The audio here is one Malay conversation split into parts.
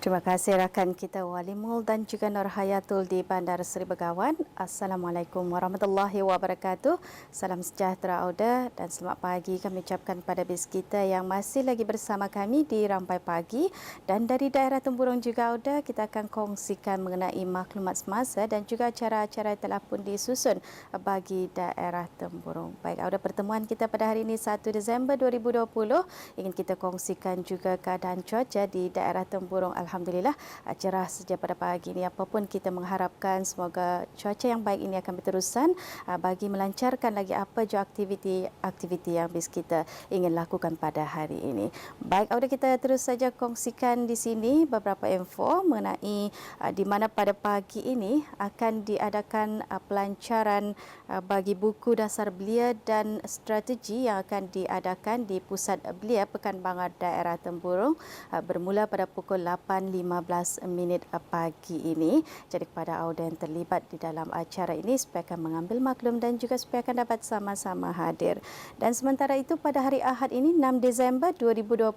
Terima kasih rakan kita Walimul dan juga Nur Hayatul di Bandar Seri Begawan. Assalamualaikum warahmatullahi wabarakatuh. Salam sejahtera Auda dan selamat pagi kami ucapkan pada bis kita yang masih lagi bersama kami di Rampai Pagi. Dan dari daerah Temburong juga Auda, kita akan kongsikan mengenai maklumat semasa dan juga acara-acara yang telah pun disusun bagi daerah Temburong. Baik Auda, pertemuan kita pada hari ini 1 Disember 2020 ingin kita kongsikan juga keadaan cuaca di daerah Temburong. Alhamdulillah cerah saja pada pagi ini. Apapun kita mengharapkan semoga cuaca yang baik ini akan berterusan bagi melancarkan lagi apa jua aktiviti yang bis kita ingin lakukan pada hari ini. Baik, Auda, kita terus saja kongsikan di sini beberapa info mengenai di mana pada pagi ini akan diadakan pelancaran bagi buku dasar belia dan strategi yang akan diadakan di Pusat Belia Pekanbanger Daerah Temburong bermula pada pukul 8.15 pagi ini. Jadi kepada Auda yang terlibat di dalam acara ini supaya akan mengambil maklum dan juga supaya akan dapat sama-sama hadir. Dan sementara itu pada hari Ahad ini 6 Disember 2020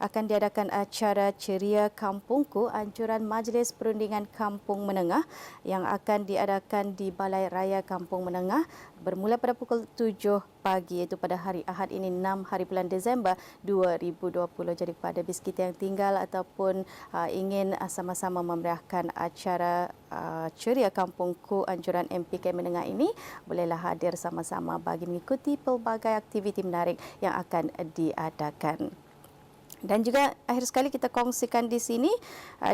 akan diadakan acara Ceria Kampungku anjuran Majlis Perundingan Kampung Menengah yang akan diadakan di Balai Raya Kampung Menengah bermula pada pukul 7 pagi, iaitu pada hari Ahad ini 6 hari bulan Disember 2020. Jadi kepada bis kita yang tinggal ataupun ingin sama-sama memeriahkan acara Ceria Kampungku anjuran MPK Menengah ini, bolehlah hadir sama-sama bagi mengikuti pelbagai aktiviti menarik yang akan diadakan. Dan juga akhir sekali kita kongsikan di sini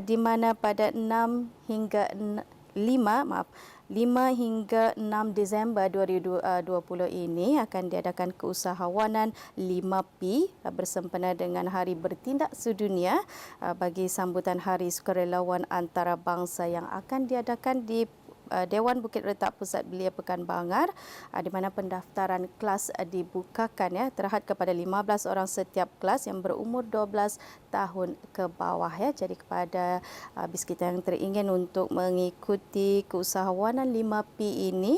di mana pada 5 hingga 6 Disember 2020 ini akan diadakan keusahawanan 5P bersempena dengan Hari Bertindak Sedunia bagi sambutan Hari Sukarelawan Antarabangsa yang akan diadakan di Dewan Bukit Retak Pusat Belia Pekanbanger, di mana pendaftaran kelas dibukakan terhad kepada 15 orang setiap kelas yang berumur 12 tahun ke bawah Jadi kepada bis kita yang teringin untuk mengikuti keusahawanan 5P ini,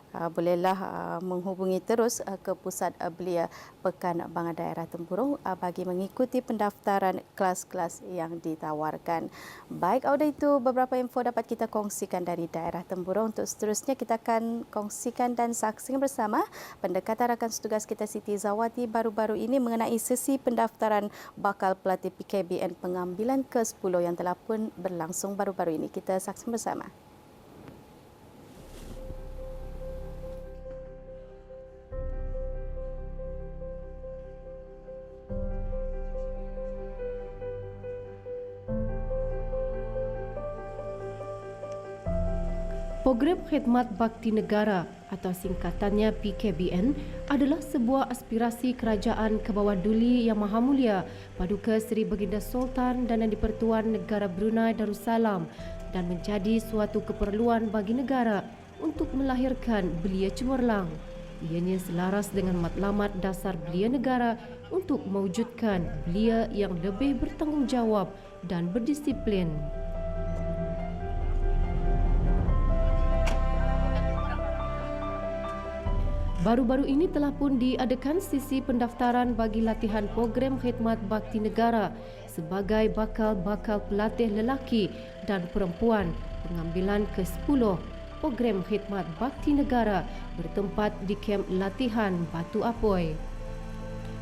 bolehlah menghubungi terus ke Pusat Belia Pekanbanger Daerah Temburong bagi mengikuti pendaftaran kelas-kelas yang ditawarkan. Baik, Auda, itu beberapa info dapat kita kongsikan dari daerah Temburong. Untuk seterusnya kita akan kongsikan dan saksikan bersama pendekatan rakan setugas kita Siti Zawati baru-baru ini mengenai sesi pendaftaran bakal pelatih PKBN pengambilan ke-10 yang telah pun berlangsung baru-baru ini. Kita saksikan bersama. Program Khidmat Bakti Negara atau singkatannya PKBN adalah sebuah aspirasi kerajaan ke bawah duli Yang Maha Mulia Paduka Seri Baginda Sultan dan Yang di-Pertuan Negara Brunei Darussalam dan menjadi suatu keperluan bagi negara untuk melahirkan belia cemerlang. Ianya selaras dengan matlamat dasar belia negara untuk mewujudkan belia yang lebih bertanggungjawab dan berdisiplin. Baru-baru ini telah pun diadakan sesi pendaftaran bagi latihan program khidmat bakti negara sebagai bakal-bakal pelatih lelaki dan perempuan pengambilan ke-10 program khidmat bakti negara bertempat di kamp latihan Batu Apoi.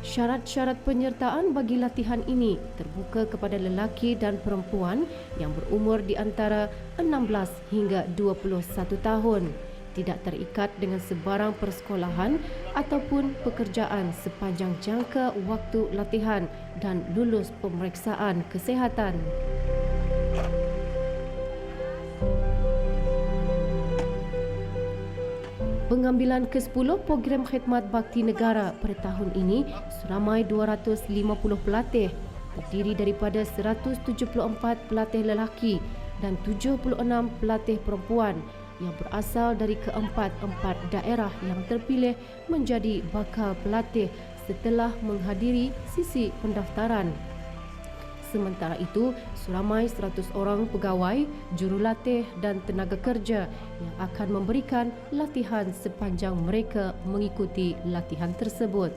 Syarat-syarat penyertaan bagi latihan ini terbuka kepada lelaki dan perempuan yang berumur di antara 16 hingga 21 tahun. Tidak terikat dengan sebarang persekolahan ataupun pekerjaan sepanjang jangka waktu latihan dan lulus pemeriksaan kesihatan. Pengambilan ke-10 program khidmat bakti negara pada tahun ini seramai 250 pelatih, terdiri daripada 174 pelatih lelaki dan 76 pelatih perempuan yang berasal dari keempat-empat daerah yang terpilih menjadi bakal pelatih setelah menghadiri sisi pendaftaran. Sementara itu, seramai 100 orang pegawai, jurulatih dan tenaga kerja yang akan memberikan latihan sepanjang mereka mengikuti latihan tersebut.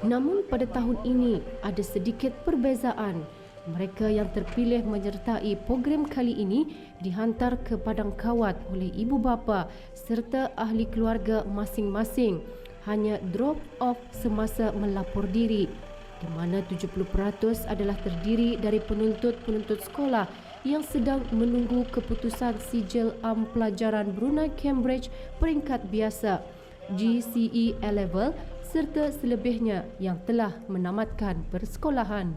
Namun pada tahun ini ada sedikit perbezaan. Mereka yang terpilih menyertai program kali ini dihantar ke padang kawat oleh ibu bapa serta ahli keluarga masing-masing. Hanya drop off semasa melapor diri, di mana 70% adalah terdiri dari penuntut-penuntut sekolah yang sedang menunggu keputusan sijil pelajaran Brunei Cambridge peringkat biasa GCE A-Level serta selebihnya yang telah menamatkan persekolahan.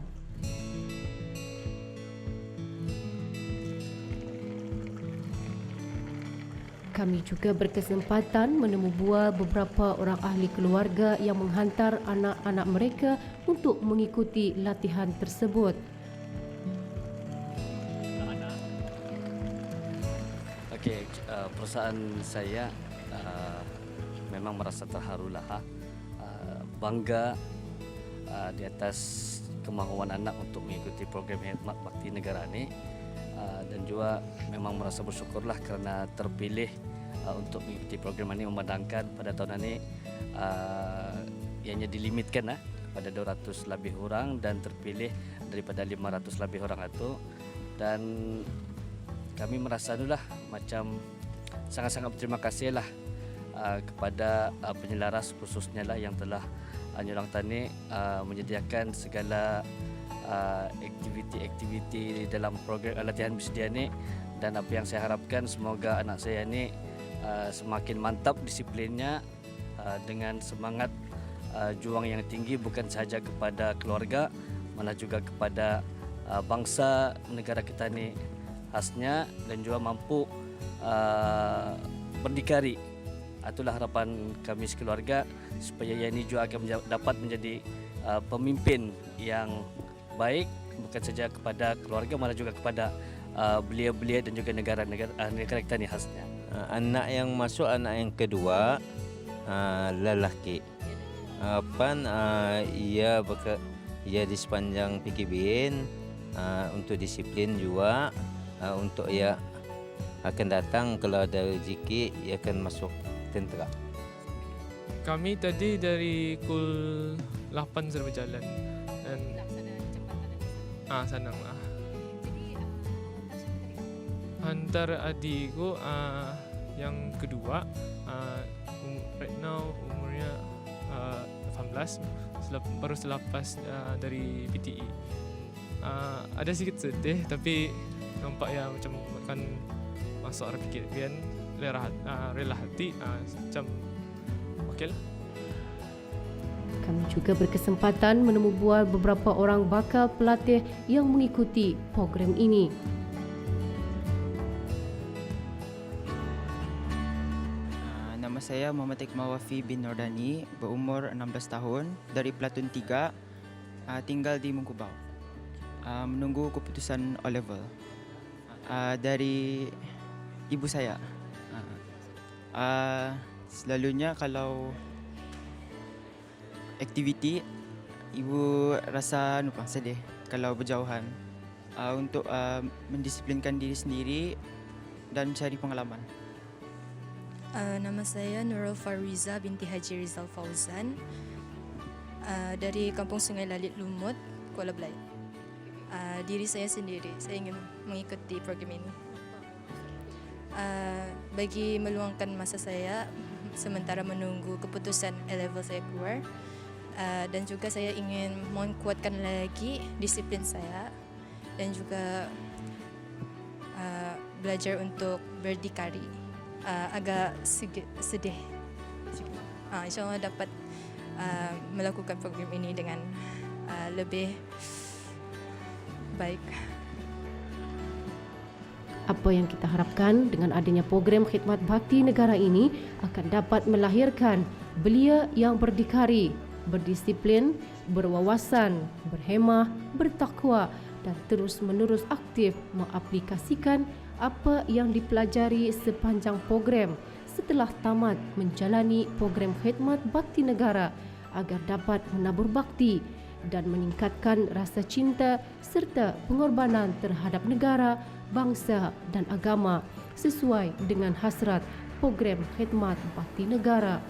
Kami juga berkesempatan menemu bual beberapa orang ahli keluarga yang menghantar anak-anak mereka untuk mengikuti latihan tersebut. Okey, perasaan saya memang merasa terharulah, bangga di atas kemahuan anak untuk mengikuti program Khidmat Bakti Negara ini, dan juga memang merasa bersyukurlah kerana terpilih untuk mengikuti program ini, memandangkan pada tahun ini ianya dilimitkan pada 200 lebih orang dan terpilih daripada 500 lebih orang itu, dan kami merasa itulah macam sangat-sangat berterima kasihlah kepada penyelaras khususnya lah yang telah Nyurang Tani menyediakan segala aktiviti-aktiviti dalam program latihan bersedia ni, dan apa yang saya harapkan semoga anak saya ni semakin mantap disiplinnya dengan semangat juang yang tinggi bukan sahaja kepada keluarga malah juga kepada bangsa negara kita ni khasnya, dan juga mampu berdikari. Itulah harapan kami sekeluarga supaya ia ini juga akan dapat menjadi pemimpin yang baik bukan saja kepada keluarga malah juga kepada belia-belia dan juga negara kita ni khasnya. Anak yang masuk, anak yang kedua lelaki. Ia di sepanjang PKBN untuk disiplin juga, untuk ia akan datang kalau ada rezeki ia akan masuk tentera. Kami tadi dari pukul 8 sudah berjalan dan senang lah. Hantar adikku yang kedua, right now umurnya 18, baru selepas dari PTE. Ada sedikit sedih tapi nampak ya macam akan masuk arah PKBN, rela hati, macam okey lah. Kami juga berkesempatan menemu bual beberapa orang bakal pelatih yang mengikuti program ini. Nama saya Muhammad Iqmal Wafi bin Nordani, berumur 16 tahun, dari Platoon 3, tinggal di Mungkubau. Menunggu keputusan O-Level dari ibu saya. Selalunya kalau aktiviti, ibu rasa sedih kalau berjauhan, untuk mendisiplinkan diri sendiri dan mencari pengalaman. Nama saya Nurul Fariza binti Haji Rizal Fauzan, dari Kampung Sungai Lalit Lumut, Kuala Belait. Diri saya sendiri, saya ingin mengikuti program ini bagi meluangkan masa saya sementara menunggu keputusan A-Level saya keluar, dan juga saya ingin menguatkan lagi disiplin saya dan juga belajar untuk berdikari. Agak sedih. InsyaAllah dapat melakukan program ini dengan lebih baik. Apa yang kita harapkan dengan adanya program Khidmat Bakti Negara ini akan dapat melahirkan belia yang berdikari, berdisiplin, berwawasan, berhemah, bertakwa dan terus-menerus aktif mengaplikasikan apa yang dipelajari sepanjang program setelah tamat menjalani program Khidmat Bakti Negara agar dapat menabur bakti dan meningkatkan rasa cinta serta pengorbanan terhadap negara, bangsa dan agama sesuai dengan hasrat program Khidmat Bakti Negara.